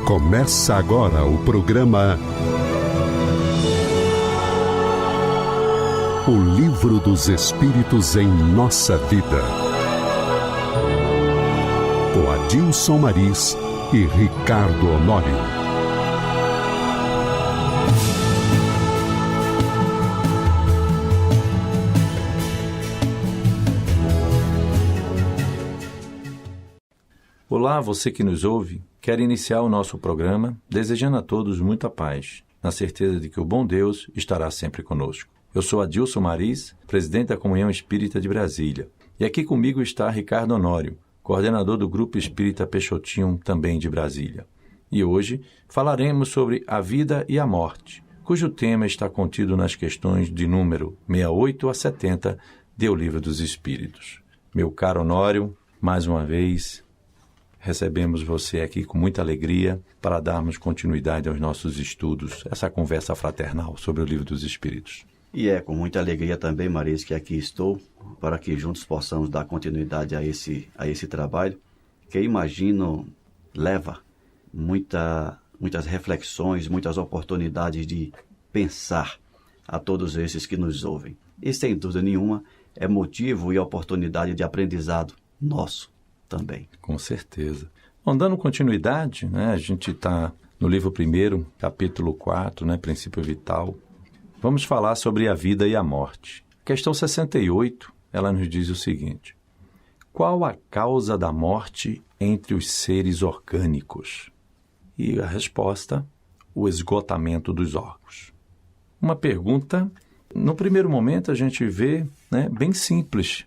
Começa agora o programa O Livro dos Espíritos em Nossa Vida, com Adilson Maris e Ricardo Honório. Olá, você que nos ouve. Quero iniciar o nosso programa desejando a todos muita paz, na certeza de que o bom Deus estará sempre conosco. Eu sou Adilson Maris, presidente da Comunhão Espírita de Brasília. E aqui comigo está Ricardo Honório, coordenador do Grupo Espírita Peixotinho, também de Brasília. E hoje falaremos sobre a vida e a morte, cujo tema está contido nas questões de número 68 a 70 de O Livro dos Espíritos. Meu caro Honório, mais uma vez recebemos você aqui com muita alegria para darmos continuidade aos nossos estudos, essa conversa fraternal sobre o Livro dos Espíritos. E é com muita alegria também, Maris, que aqui estou, para que juntos possamos dar continuidade a esse trabalho, que imagino leva muitas reflexões, muitas oportunidades de pensar a todos esses que nos ouvem. E, sem dúvida nenhuma, é motivo e oportunidade de aprendizado nosso também. Com certeza. Bom, dando continuidade, a gente está no livro 1, capítulo 4, Princípio Vital. Vamos falar sobre a vida e a morte. Questão 68, ela nos diz o seguinte: qual a causa da morte entre os seres orgânicos? E a resposta, o esgotamento dos órgãos. Uma pergunta, no primeiro momento a gente vê, bem simples.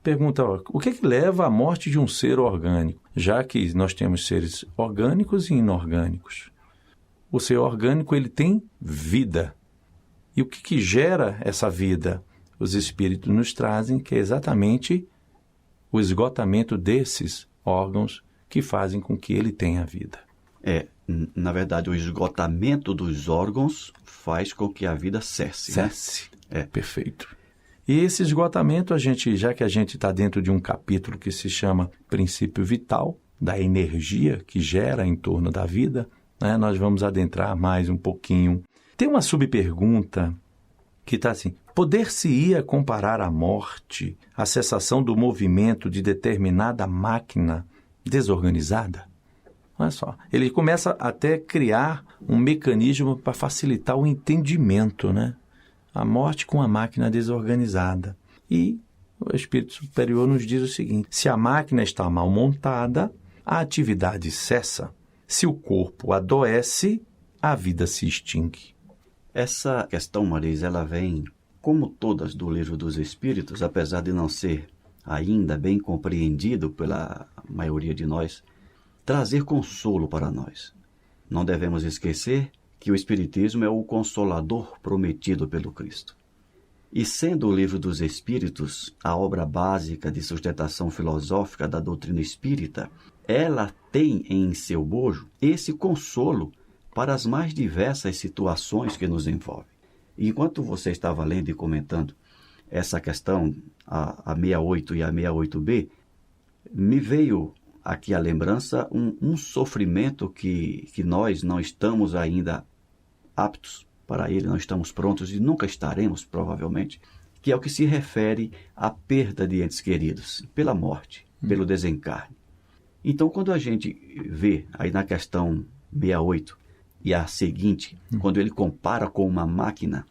Pergunta, o que leva à morte de um ser orgânico? Já que nós temos seres orgânicos e inorgânicos. O ser orgânico, ele tem vida. E o que gera essa vida? Os espíritos nos trazem que é exatamente o esgotamento desses órgãos que fazem com que ele tenha vida. Na verdade, o esgotamento dos órgãos faz com que a vida cesse. Cesse. Perfeito. E esse esgotamento, já que a gente está dentro de um capítulo que se chama Princípio Vital, da energia que gera em torno da vida, nós vamos adentrar mais um pouquinho. Tem uma subpergunta que está assim: poder-se-ia comparar a morte à cessação do movimento de determinada máquina desorganizada? Olha só, ele começa até a criar um mecanismo para facilitar o entendimento, A morte com a máquina desorganizada. E o Espírito Superior nos diz o seguinte: se a máquina está mal montada, a atividade cessa. Se o corpo adoece, a vida se extingue. Essa questão, Maris, ela vem, como todas do Livro dos Espíritos, apesar de não ser ainda bem compreendido pela maioria de nós, trazer consolo para nós. Não devemos esquecer que o Espiritismo é o consolador prometido pelo Cristo. E sendo o Livro dos Espíritos a obra básica de sustentação filosófica da doutrina espírita, ela tem em seu bojo esse consolo para as mais diversas situações que nos envolvem. E enquanto você estava lendo e comentando essa questão, a 68 e a 68b, me veio aqui a lembrança um sofrimento que nós não estamos ainda aptos para ele, não estamos prontos e nunca estaremos, provavelmente, que é o que se refere à perda de entes queridos, pela morte, pelo desencarne. Então, quando a gente vê aí na questão 68 e a seguinte, quando ele compara com uma máquina,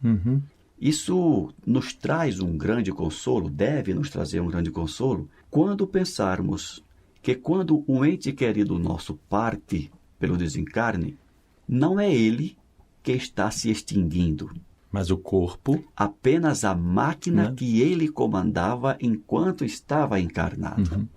isso nos traz um grande consolo, deve nos trazer um grande consolo, quando pensarmos que quando um ente querido nosso parte pelo desencarne, não é ele que está se extinguindo, mas o corpo, apenas a máquina que ele comandava enquanto estava encarnado.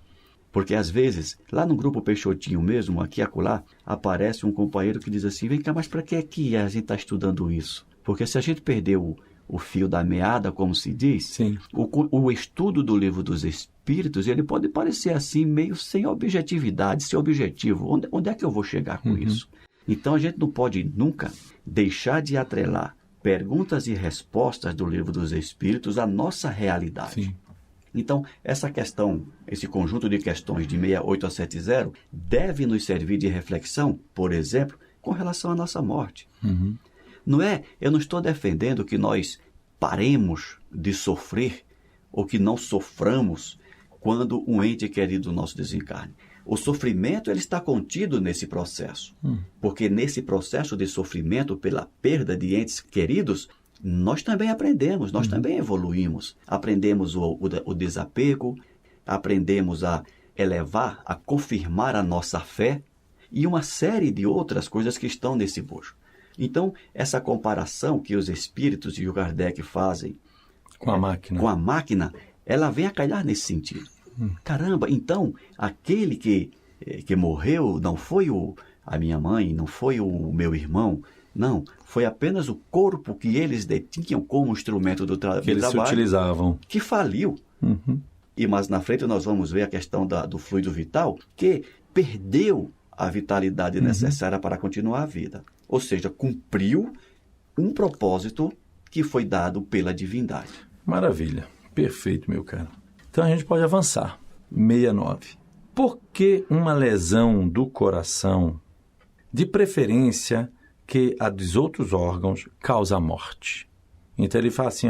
Porque às vezes, lá no grupo Peixotinho mesmo, aqui e acolá, aparece um companheiro que diz assim: vem cá, mas para que é que a gente está estudando isso? Porque se a gente perdeu o fio da meada, como se diz, o estudo do Livro dos Espíritos, ele pode parecer assim, meio sem objetividade, sem objetivo. Onde é que eu vou chegar com isso? Então a gente não pode nunca deixar de atrelar perguntas e respostas do Livro dos Espíritos à nossa realidade. Então, essa questão, esse conjunto de questões de 68 a 70, deve nos servir de reflexão, por exemplo, com relação à nossa morte. Eu não estou defendendo que nós paremos de sofrer ou que não soframos quando um ente querido nosso desencarne. O sofrimento ele está contido nesse processo, porque nesse processo de sofrimento pela perda de entes queridos, nós também aprendemos, nós também evoluímos. Aprendemos o desapego, aprendemos a elevar, a confirmar a nossa fé e uma série de outras coisas que estão nesse bojo. Então, essa comparação que os espíritos e o Kardec fazem com a máquina, ela vem a calhar nesse sentido. Caramba, então, aquele que morreu não foi a minha mãe, não foi o meu irmão, não, foi apenas o corpo que eles detinham como instrumento do trabalho. Que eles se utilizavam. Que faliu. E mais na frente nós vamos ver a questão do fluido vital, que perdeu a vitalidade necessária para continuar a vida. Ou seja, cumpriu um propósito que foi dado pela divindade. Maravilha. Perfeito, meu caro. Então a gente pode avançar. 69. Por que uma lesão do coração, de preferência que a dos outros órgãos, causa a morte? Então ele fala assim,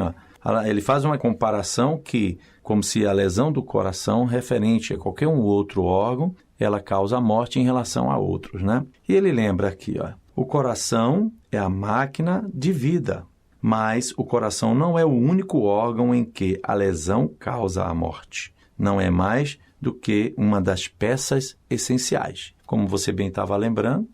ele faz uma comparação que, como se a lesão do coração, referente a qualquer um outro órgão, ela causa a morte em relação a outros, né? E ele lembra aqui, o coração é a máquina de vida, mas o coração não é o único órgão em que a lesão causa a morte. Não é mais do que uma das peças essenciais. Como você bem estava lembrando,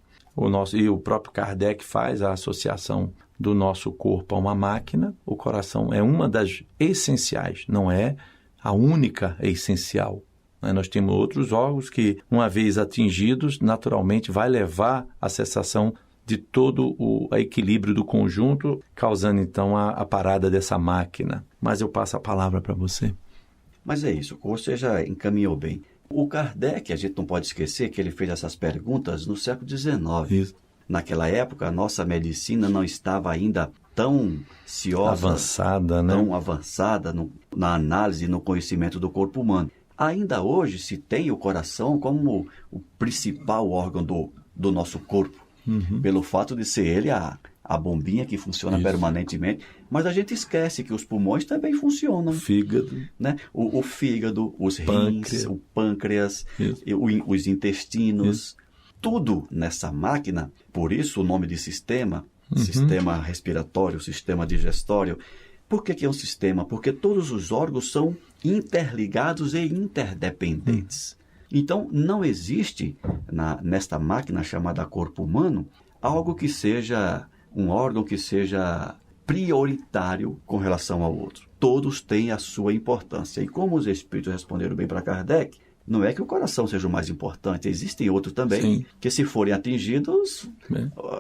e o próprio Kardec faz a associação do nosso corpo a uma máquina, o coração é uma das essenciais, não é a única essencial. Nós temos outros órgãos que, uma vez atingidos, naturalmente vai levar à cessação de todo o equilíbrio do conjunto, causando então a parada dessa máquina. Mas eu passo a palavra para você. Mas é isso, você já encaminhou bem. O Kardec, a gente não pode esquecer que ele fez essas perguntas no século XIX. Isso. Naquela época, a nossa medicina não estava ainda tão ciosa, avançada, né? Tão avançada na análise e no conhecimento do corpo humano. Ainda hoje se tem o coração como o principal órgão do nosso corpo, pelo fato de ser ele a bombinha que funciona permanentemente, mas a gente esquece que os pulmões também funcionam. Fígado. Né? O fígado, os rins, o pâncreas, os intestinos, tudo nessa máquina. Por isso o nome de sistema respiratório, sistema digestório. Por que é um sistema? Porque todos os órgãos são interligados e interdependentes. Então, não existe nesta máquina chamada corpo humano algo que seja um órgão que seja prioritário com relação ao outro. Todos têm a sua importância. E como os espíritos responderam bem para Kardec, não é que o coração seja o mais importante, existem outros também que, se forem atingidos,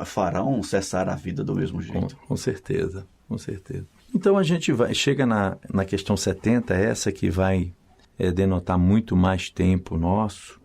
farão cessar a vida do mesmo jeito. Com certeza, com certeza. Então a gente chega na questão 70, essa que vai denotar muito mais tempo nosso,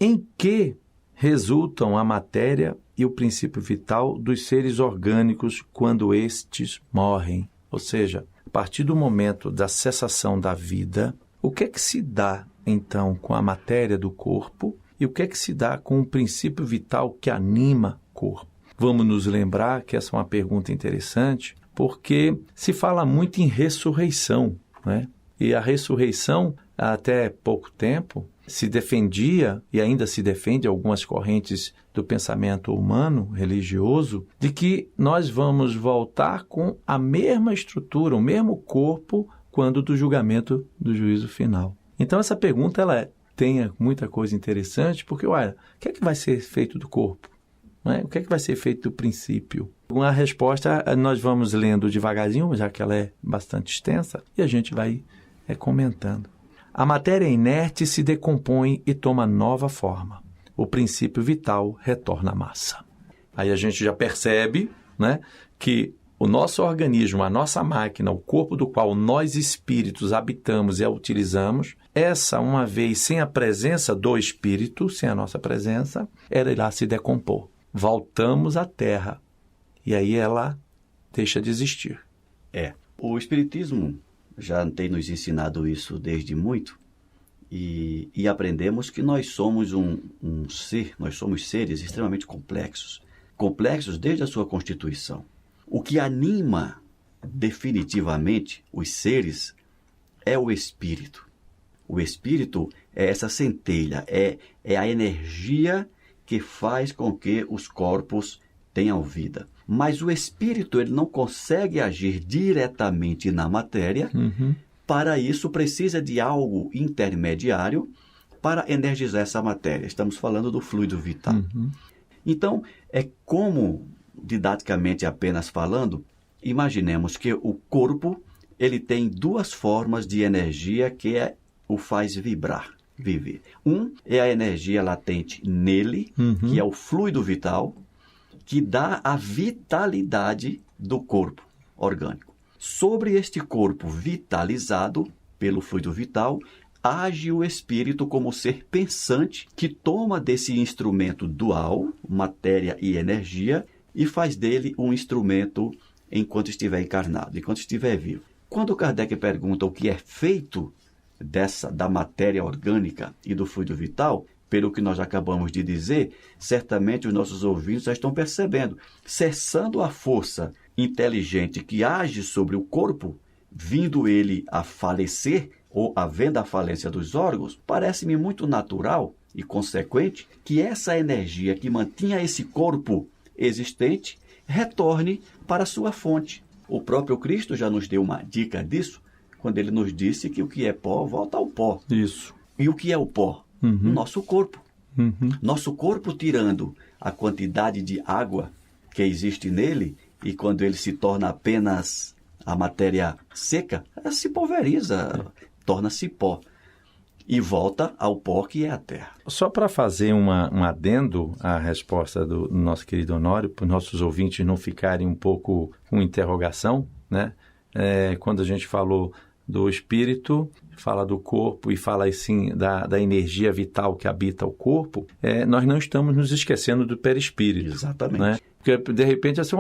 em que resultam a matéria e o princípio vital dos seres orgânicos quando estes morrem. Ou seja, a partir do momento da cessação da vida, o que é que se dá, então, com a matéria do corpo e o que é que se dá com o princípio vital que anima o corpo? Vamos nos lembrar que essa é uma pergunta interessante, porque se fala muito em ressurreição, né? E a ressurreição, até pouco tempo, se defendia, e ainda se defende algumas correntes do pensamento humano, religioso, de que nós vamos voltar com a mesma estrutura, o mesmo corpo, quando do julgamento do juízo final. Então, essa pergunta ela tem muita coisa interessante, porque, olha, o que é que vai ser feito do corpo? O que é que vai ser feito do princípio? A resposta nós vamos lendo devagarzinho, já que ela é bastante extensa, e a gente vai comentando. A matéria inerte se decompõe e toma nova forma. O princípio vital retorna à massa. Aí a gente já percebe, né, que o nosso organismo, a nossa máquina, o corpo do qual nós espíritos habitamos e a utilizamos, essa, uma vez sem a presença do espírito, sem a nossa presença, ela irá se decompor. Voltamos à Terra. E aí ela deixa de existir. O Espiritismo já tem nos ensinado isso desde muito, e aprendemos que nós somos nós somos seres extremamente complexos desde a sua constituição. O que anima definitivamente os seres é o espírito. O espírito é essa centelha, é a energia que faz com que os corpos tenham vida. Mas o espírito ele não consegue agir diretamente na matéria. Para isso precisa de algo intermediário para energizar essa matéria. Estamos falando do fluido vital. Então, é como, didaticamente apenas falando, imaginemos que o corpo ele tem duas formas de energia que o faz vibrar, viver. É a energia latente nele, que é o fluido vital, que dá a vitalidade do corpo orgânico. Sobre este corpo vitalizado pelo fluido vital, age o espírito como ser pensante que toma desse instrumento dual, matéria e energia, e faz dele um instrumento enquanto estiver encarnado, enquanto estiver vivo. Quando Kardec pergunta o que é feito da matéria orgânica e do fluido vital, pelo que nós acabamos de dizer, certamente os nossos ouvintes já estão percebendo. Cessando a força inteligente que age sobre o corpo, vindo ele a falecer, ou havendo a falência dos órgãos, parece-me muito natural e consequente que essa energia que mantinha esse corpo existente retorne para a sua fonte. O próprio Cristo já nos deu uma dica disso, quando ele nos disse que o que é pó volta ao pó. Isso. E o que é o pó? Nosso corpo. Nosso corpo, tirando a quantidade de água que existe nele, e quando ele se torna apenas a matéria seca, ela se pulveriza, torna-se pó. E volta ao pó que é a terra. Só para fazer um adendo à resposta do nosso querido Honório, para os nossos ouvintes não ficarem um pouco com interrogação, né? Quando a gente falou do espírito, fala do corpo e fala assim da energia vital que habita o corpo, nós não estamos nos esquecendo do perispírito. Exatamente. Né? Porque, de repente, assim,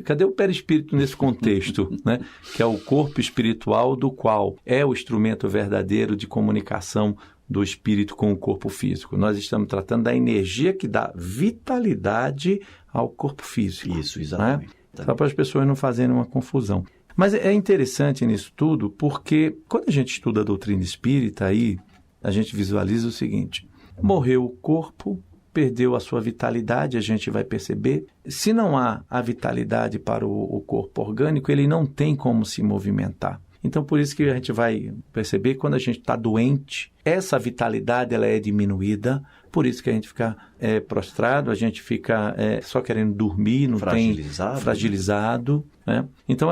cadê o perispírito nesse contexto? Né? Que é o corpo espiritual do qual é o instrumento verdadeiro de comunicação do espírito com o corpo físico. Nós estamos tratando da energia que dá vitalidade ao corpo físico. Isso, exatamente. Né? Só para as pessoas não fazerem uma confusão. Mas é interessante nisso tudo porque quando a gente estuda a doutrina espírita, aí a gente visualiza o seguinte: morreu o corpo, perdeu a sua vitalidade, a gente vai perceber. Se não há a vitalidade para o corpo orgânico, ele não tem como se movimentar. Então, por isso que a gente vai perceber, quando a gente está doente, essa vitalidade ela é diminuída, por isso que a gente fica prostrado, a gente fica só querendo dormir, não fragilizado. Né? Então,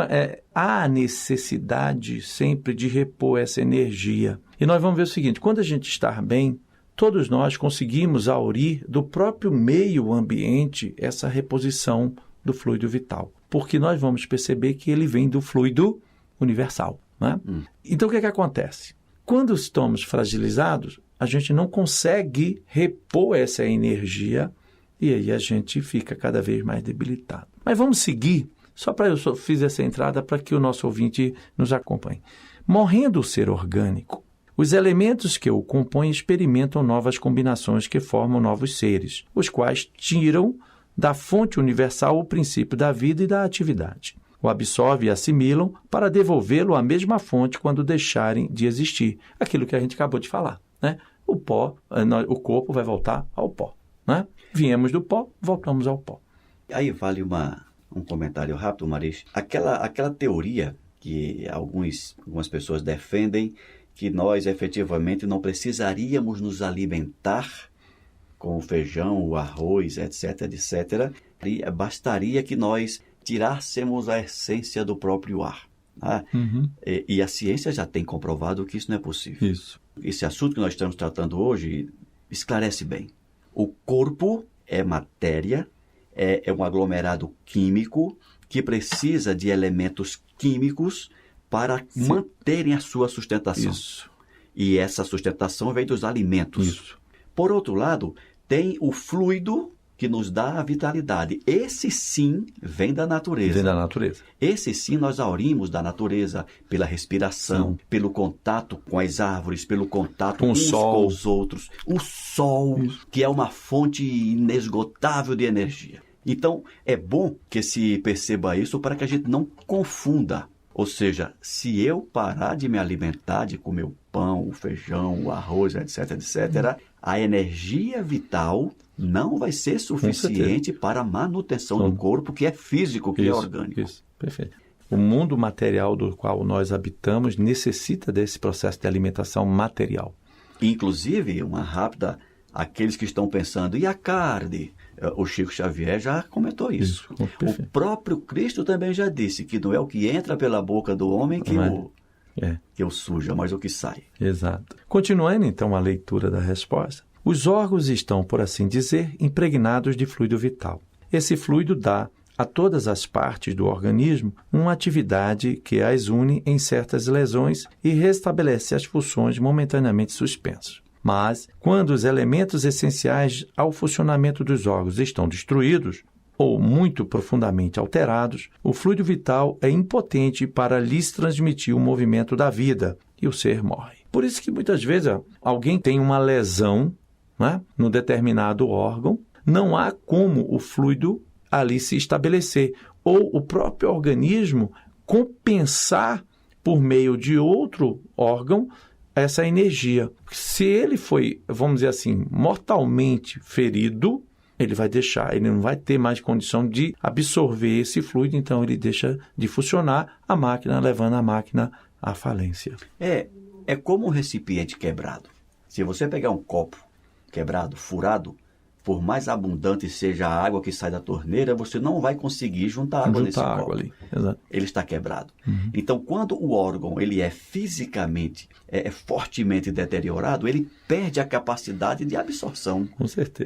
há necessidade sempre de repor essa energia. E nós vamos ver o seguinte: quando a gente está bem, todos nós conseguimos aurir do próprio meio ambiente essa reposição do fluido vital, porque nós vamos perceber que ele vem do fluido universal. Né? Então, o que acontece? Quando estamos fragilizados, a gente não consegue repor essa energia e aí a gente fica cada vez mais debilitado. Mas vamos seguir, só para eu fiz essa entrada para que o nosso ouvinte nos acompanhe. Morrendo o ser orgânico, os elementos que o compõem experimentam novas combinações que formam novos seres, os quais tiram da fonte universal o princípio da vida e da atividade. O absorvem e assimilam para devolvê-lo à mesma fonte quando deixarem de existir. Aquilo que a gente acabou de falar. Né? O corpo vai voltar ao pó. Né? Viemos do pó, voltamos ao pó. Aí vale um comentário rápido, Maris. Aquela teoria que algumas pessoas defendem, que nós efetivamente não precisaríamos nos alimentar com o feijão, o arroz, etc., etc. Bastaria que nós tirássemos a essência do próprio ar. Né? E a ciência já tem comprovado que isso não é possível. Isso. Esse assunto que nós estamos tratando hoje esclarece bem. O corpo é matéria, é um aglomerado químico que precisa de elementos químicos para manterem a sua sustentação. Isso. E essa sustentação vem dos alimentos. Isso. Por outro lado, tem o fluido que nos dá a vitalidade. Esse sim vem da natureza. Vem da natureza. Esse sim nós aurimos da natureza pela respiração, pelo contato com as árvores, pelo contato com o uns sol, com os outros. O sol, que é uma fonte inesgotável de energia. Então, é bom que se perceba isso para que a gente não confunda. Ou seja, se eu parar de me alimentar, de comer o pão, o feijão, o arroz, etc., etc., a energia vital não vai ser suficiente para a manutenção do corpo, que é físico, que é orgânico. Isso, perfeito. O mundo material do qual nós habitamos necessita desse processo de alimentação material. Inclusive, uma rápida, aqueles que estão pensando, e a carne? O Chico Xavier já comentou isso. O próprio Cristo também já disse que não é o que entra pela boca do homem que o suja, mas o que sai. Exato. Continuando então a leitura da resposta, os órgãos estão, por assim dizer, impregnados de fluido vital. Esse fluido dá a todas as partes do organismo uma atividade que as une em certas lesões e restabelece as funções momentaneamente suspensas. Mas, quando os elementos essenciais ao funcionamento dos órgãos estão destruídos ou muito profundamente alterados, o fluido vital é impotente para lhes transmitir o movimento da vida e o ser morre. Por isso que muitas vezes alguém tem uma lesão, né, no determinado órgão, não há como o fluido ali se estabelecer, ou o próprio organismo compensar por meio de outro órgão essa energia. Se ele foi, vamos dizer assim, mortalmente ferido, ele vai deixar, ele não vai ter mais condição de absorver esse fluido, então ele deixa de funcionar a máquina, levando a máquina à falência. É como um recipiente quebrado. Se você pegar um copo quebrado, furado, por mais abundante seja a água que sai da torneira, você não vai conseguir juntar água nesse copo. Ali. Exato. Ele está quebrado. Então, quando o órgão ele é fisicamente, fortemente deteriorado, ele perde a capacidade de absorção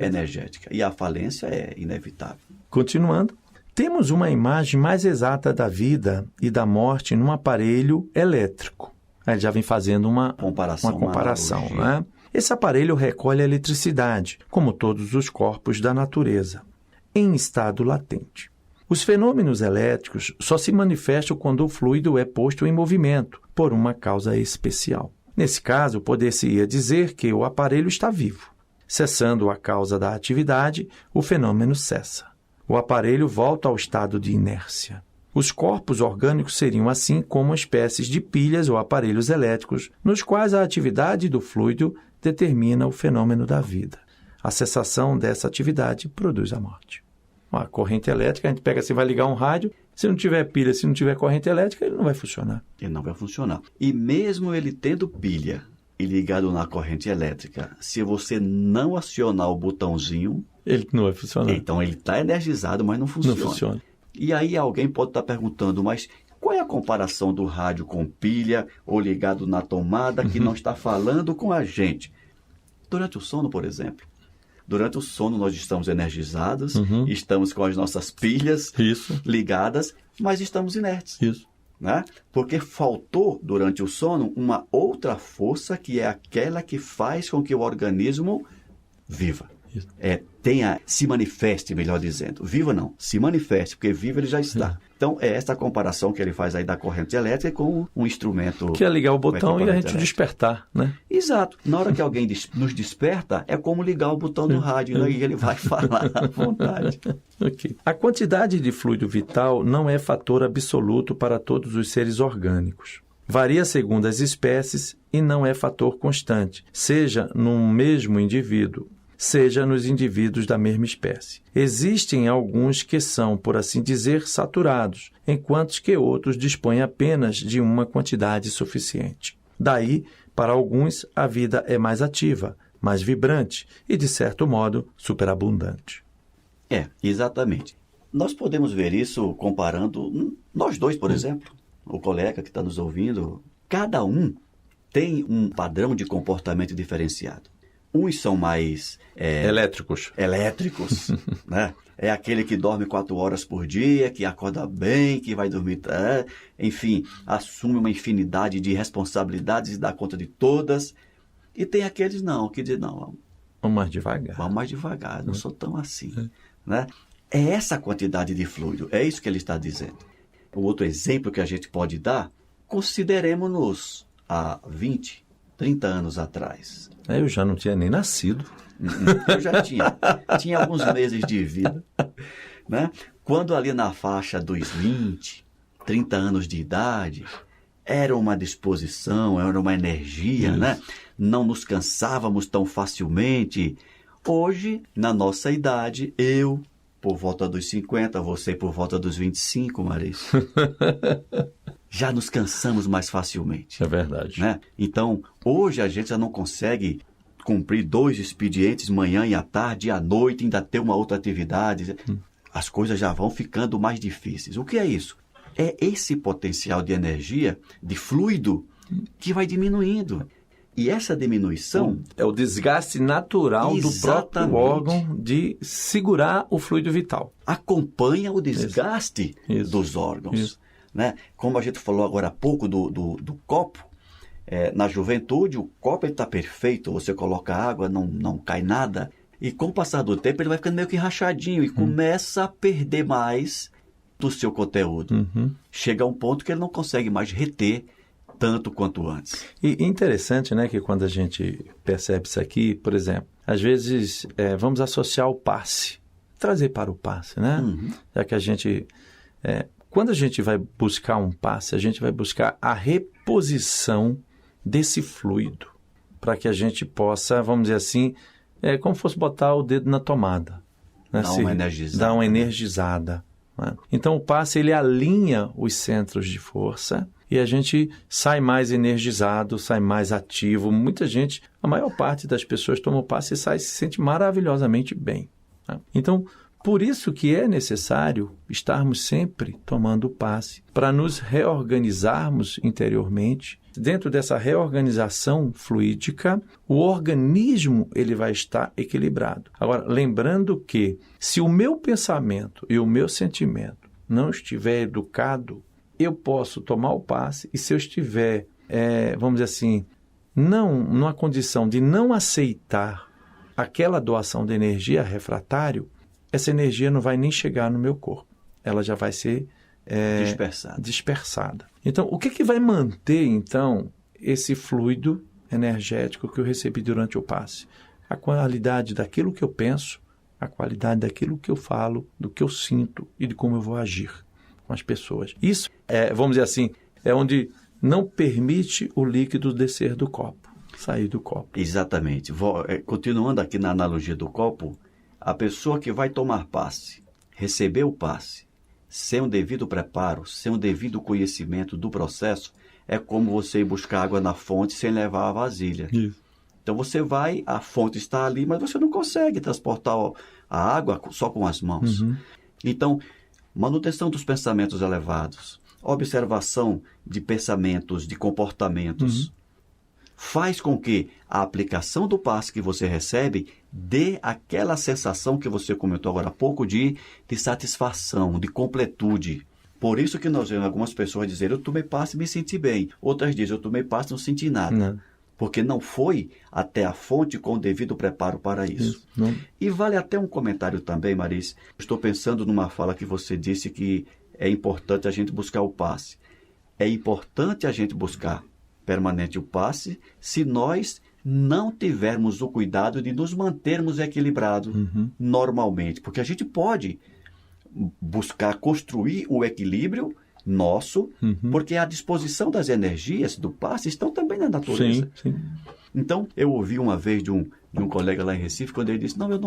energética. E a falência é inevitável. Continuando, temos uma imagem mais exata da vida e da morte num aparelho elétrico. Ele já vem fazendo uma comparação, né? Esse aparelho recolhe a eletricidade, como todos os corpos da natureza, em estado latente. Os fenômenos elétricos só se manifestam quando o fluido é posto em movimento, por uma causa especial. Nesse caso, poder-se-ia dizer que o aparelho está vivo. Cessando a causa da atividade, o fenômeno cessa. O aparelho volta ao estado de inércia. Os corpos orgânicos seriam assim como espécies de pilhas ou aparelhos elétricos, nos quais a atividade do fluido determina o fenômeno da vida. A cessação dessa atividade produz a morte. A corrente elétrica, a gente pega assim, vai ligar um rádio, se não tiver pilha, se não tiver corrente elétrica, ele não vai funcionar. Ele não vai funcionar. E mesmo ele tendo pilha e ligado na corrente elétrica, se você não acionar o botãozinho, ele não vai funcionar. Então ele está energizado, mas não funciona. Não funciona. E aí alguém pode estar perguntando, mas qual é a comparação do rádio com pilha ou ligado na tomada que não está falando com a gente? Durante o sono, por exemplo. Durante o sono nós estamos energizados, estamos com as nossas pilhas ligadas, mas estamos inertes. Né? Porque faltou durante o sono uma outra força que é aquela que faz com que o organismo viva. Se manifeste, melhor dizendo. Viva não, se manifeste, porque vivo ele já está. Então, é essa comparação que ele faz aí da corrente elétrica com um instrumento... Que é ligar o botão e a gente despertar, né? Exato. Na hora que alguém nos desperta, é como ligar o botão do rádio, né? E ele vai falar à vontade. Okay. A quantidade de fluido vital não é fator absoluto para todos os seres orgânicos. Varia segundo as espécies e não é fator constante, seja num mesmo indivíduo, seja nos indivíduos da mesma espécie. Existem alguns que são, por assim dizer, saturados, enquanto que outros dispõem apenas de uma quantidade suficiente. Daí, para alguns, a vida é mais ativa, mais vibrante e, de certo modo, superabundante. Exatamente. Nós podemos ver isso comparando nós dois, por exemplo, o colega que está nos ouvindo. Cada um tem um padrão de comportamento diferenciado. Uns são mais... elétricos, né? É aquele que dorme 4 horas por dia, que acorda bem, que vai dormir... enfim, assume uma infinidade de responsabilidades e dá conta de todas. E tem aqueles não, que dizem, não, Vamos mais devagar. Vamos mais devagar, não sou tão assim. Né? É essa quantidade de fluido, é isso que ele está dizendo. O outro exemplo que a gente pode dar, consideremos-nos há 20, 30 anos atrás. Eu já não tinha nem nascido. Eu já tinha alguns meses de vida. Né? Quando ali na faixa dos 20, 30 anos de idade, era uma disposição, era uma energia, né? Não nos cansávamos tão facilmente. Hoje, na nossa idade, eu, por volta dos 50, você por volta dos 25, Marisa, já nos cansamos mais facilmente. É verdade. Né? Então, hoje a gente já não consegue cumprir 2 expedientes, manhã e à tarde, e à noite, ainda ter uma outra atividade. As coisas já vão ficando mais difíceis. O que é isso? É esse potencial de energia, de fluido, que vai diminuindo. E essa diminuição... É o desgaste natural do próprio órgão de segurar o fluido vital. Acompanha o desgaste dos órgãos. Isso. Né? Como a gente falou agora há pouco do copo, na juventude o copo está perfeito, você coloca água, não cai nada. E com o passar do tempo ele vai ficando meio que rachadinho e começa a perder mais do seu conteúdo. Chega a um ponto que ele não consegue mais reter tanto quanto antes. E interessante, né, que quando a gente percebe isso aqui, por exemplo, às vezes vamos associar o passe, trazer para o passe, né? Já que a gente, quando a gente vai buscar um passe, a gente vai buscar a reposição desse fluido, para que a gente possa, vamos dizer assim, como fosse botar o dedo na tomada. Né? Dá uma energizada. Né? Então o passe ele alinha os centros de força e a gente sai mais energizado, sai mais ativo. Muita gente, a maior parte das pessoas toma o passe e se sente maravilhosamente bem. Né? Então, por isso que é necessário estarmos sempre tomando o passe para nos reorganizarmos interiormente. Dentro dessa reorganização fluídica, o organismo ele vai estar equilibrado. Agora, lembrando que se o meu pensamento e o meu sentimento não estiver educado, eu posso tomar o passe e se eu estiver, vamos dizer assim, não numa condição de não aceitar aquela doação de energia refratário, essa energia não vai nem chegar no meu corpo. Ela já vai ser dispersada. Então, o que vai manter, então, esse fluido energético que eu recebi durante o passe? A qualidade daquilo que eu penso, a qualidade daquilo que eu falo, do que eu sinto e de como eu vou agir com as pessoas. Isso, vamos dizer assim, é onde não permite o líquido descer do copo, sair do copo. Exatamente. Continuando aqui na analogia do copo, a pessoa que vai tomar passe, receber o passe, sem um devido preparo, sem um devido conhecimento do processo, é como você ir buscar água na fonte sem levar a vasilha. Isso. Então você vai, a fonte está ali, mas você não consegue transportar a água só com as mãos. Então, manutenção dos pensamentos elevados, observação de pensamentos, de comportamentos, faz com que a aplicação do passe que você recebe dê aquela sensação que você comentou agora há pouco de satisfação, de completude. Por isso que nós vemos algumas pessoas dizer, eu tomei passe e me senti bem. Outras dizem, eu tomei passe e não senti nada. Não. Porque não foi até a fonte com o devido preparo para isso. E vale até um comentário também, Marisa. Estou pensando numa fala que você disse que é importante a gente buscar o passe. É importante a gente buscar permanente o passe se nós não tivermos o cuidado de nos mantermos equilibrados normalmente. Porque a gente pode buscar construir o equilíbrio nosso, porque a disposição das energias do passe estão também na natureza. Sim. Então, eu ouvi uma vez de um colega lá em Recife, quando ele disse, eu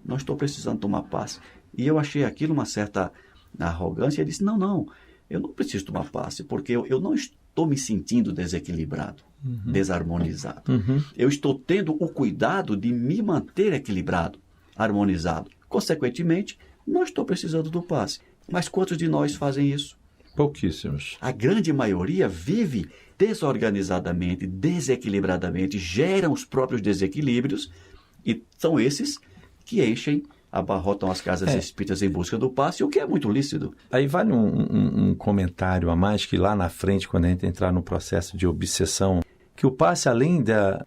não estou precisando tomar passe. E eu achei aquilo uma certa arrogância. Ele disse, não, eu não preciso tomar passe, porque eu não estou me sentindo desequilibrado, desarmonizado. Eu estou tendo o cuidado de me manter equilibrado, harmonizado. Consequentemente, não estou precisando do passe. Mas quantos de nós fazem isso? Pouquíssimos. A grande maioria vive desorganizadamente, desequilibradamente, geram os próprios desequilíbrios e são esses que abarrotam as casas espíritas em busca do passe, o que é muito lícito. Aí vale um comentário a mais que lá na frente, quando a gente entrar no processo de obsessão que o passe, além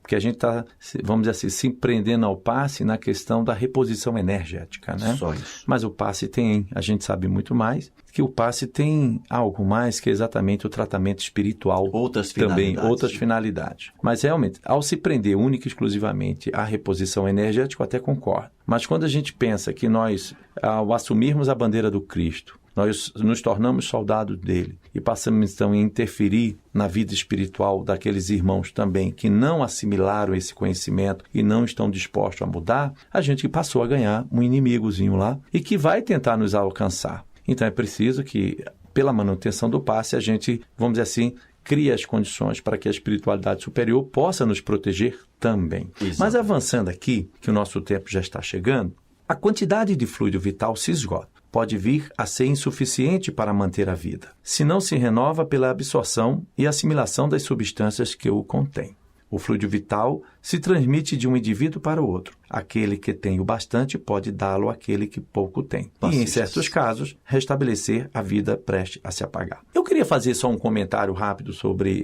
que a gente está, vamos dizer assim, se prendendo ao passe na questão da reposição energética, né? Só isso. Mas o passe a gente sabe muito mais, que o passe tem algo mais que exatamente o tratamento espiritual. Outras também, finalidades. outras finalidades. Mas realmente, ao se prender única e exclusivamente à reposição energética, eu até concordo. Mas quando a gente pensa que nós, ao assumirmos a bandeira do Cristo, nós nos tornamos soldados dele e passamos então a interferir na vida espiritual daqueles irmãos também que não assimilaram esse conhecimento e não estão dispostos a mudar, a gente passou a ganhar um inimigozinho lá e que vai tentar nos alcançar. Então é preciso que, pela manutenção do passe, a gente, vamos dizer assim, cria as condições para que a espiritualidade superior possa nos proteger também. Exatamente. Mas avançando aqui, que o nosso tempo já está chegando, a quantidade de fluido vital se esgota. Pode vir a ser insuficiente para manter a vida, se não se renova pela absorção e assimilação das substâncias que o contêm. O fluido vital se transmite de um indivíduo para o outro. Aquele que tem o bastante pode dá-lo àquele que pouco tem. E, em certos casos, restabelecer a vida prestes a se apagar. Eu queria fazer só um comentário rápido sobre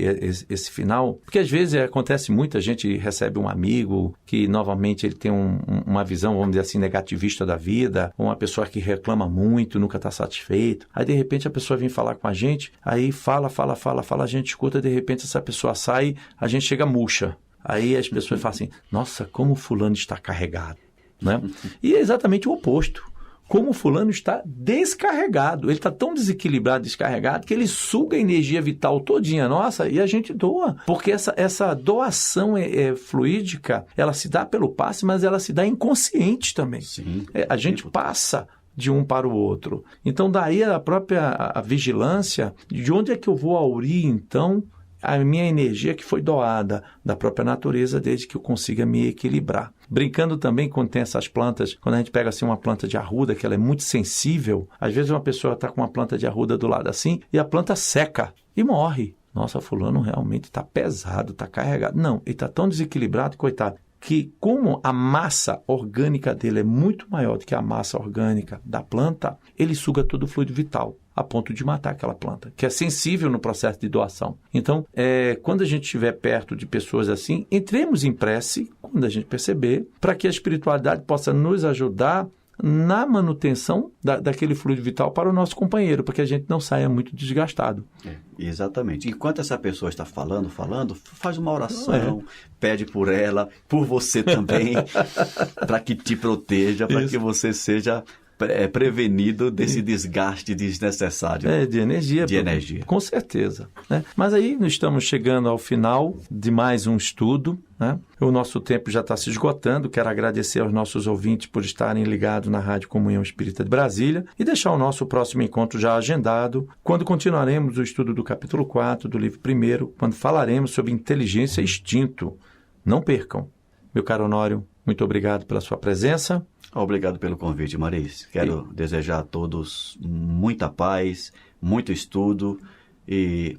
esse final, porque às vezes acontece muito, a gente recebe um amigo que, novamente, ele tem uma visão, vamos dizer assim, negativista da vida, ou uma pessoa que reclama muito, nunca está satisfeito. Aí, de repente, a pessoa vem falar com a gente, aí fala, a gente escuta, de repente, essa pessoa sai, a gente chega murcha. Aí as pessoas falam assim, nossa, como fulano está carregado, né? E é exatamente o oposto. Como fulano está descarregado. Ele está tão desequilibrado, descarregado, que ele suga a energia vital todinha nossa e a gente doa. Porque essa doação fluídica, ela se dá pelo passe, mas ela se dá inconsciente também. Sim. A gente passa de um para o outro. Então, daí a própria vigilância, de onde é que eu vou aurir, então, a minha energia que foi doada da própria natureza, desde que eu consiga me equilibrar. Brincando também, quando tem essas plantas, quando a gente pega assim uma planta de arruda, que ela é muito sensível, às vezes uma pessoa está com uma planta de arruda do lado assim, e a planta seca e morre. Nossa, fulano realmente está pesado, está carregado. Não, ele está tão desequilibrado, coitado, que como a massa orgânica dele é muito maior do que a massa orgânica da planta, ele suga todo o fluido vital, a ponto de matar aquela planta, que é sensível no processo de doação. Então, quando a gente estiver perto de pessoas assim, entremos em prece, quando a gente perceber, para que a espiritualidade possa nos ajudar na manutenção daquele fluido vital para o nosso companheiro, para que a gente não saia muito desgastado. Exatamente. Enquanto essa pessoa está falando, faz uma oração, pede por ela, por você também, para que te proteja, para que você seja prevenido desse desgaste desnecessário. De energia. Com certeza. Né? Mas aí nós estamos chegando ao final de mais um estudo. Né? O nosso tempo já está se esgotando. Quero agradecer aos nossos ouvintes por estarem ligados na Rádio Comunhão Espírita de Brasília e deixar o nosso próximo encontro já agendado, quando continuaremos o estudo do capítulo 4 do livro 1, quando falaremos sobre inteligência e instinto. Não percam. Meu caro Honório, muito obrigado pela sua presença. Obrigado pelo convite, Maris. Quero desejar a todos muita paz, muito estudo e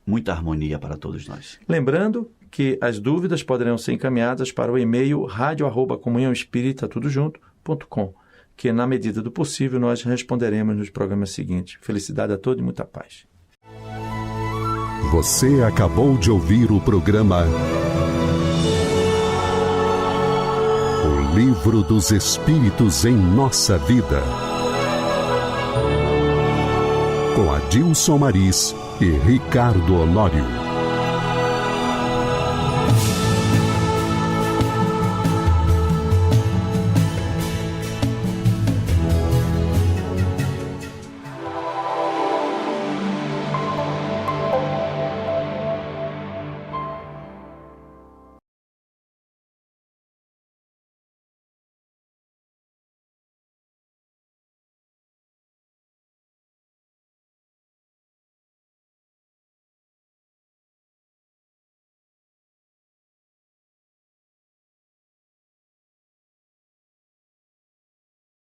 muita harmonia para todos nós. Lembrando que as dúvidas poderão ser encaminhadas para o e-mail radio@comunhãoespírita.com, que na medida do possível nós responderemos nos programas seguintes. Felicidade a todos e muita paz. Você acabou de ouvir o programa O Livro dos Espíritos em Nossa Vida, com Adilson Maris e Ricardo Honório.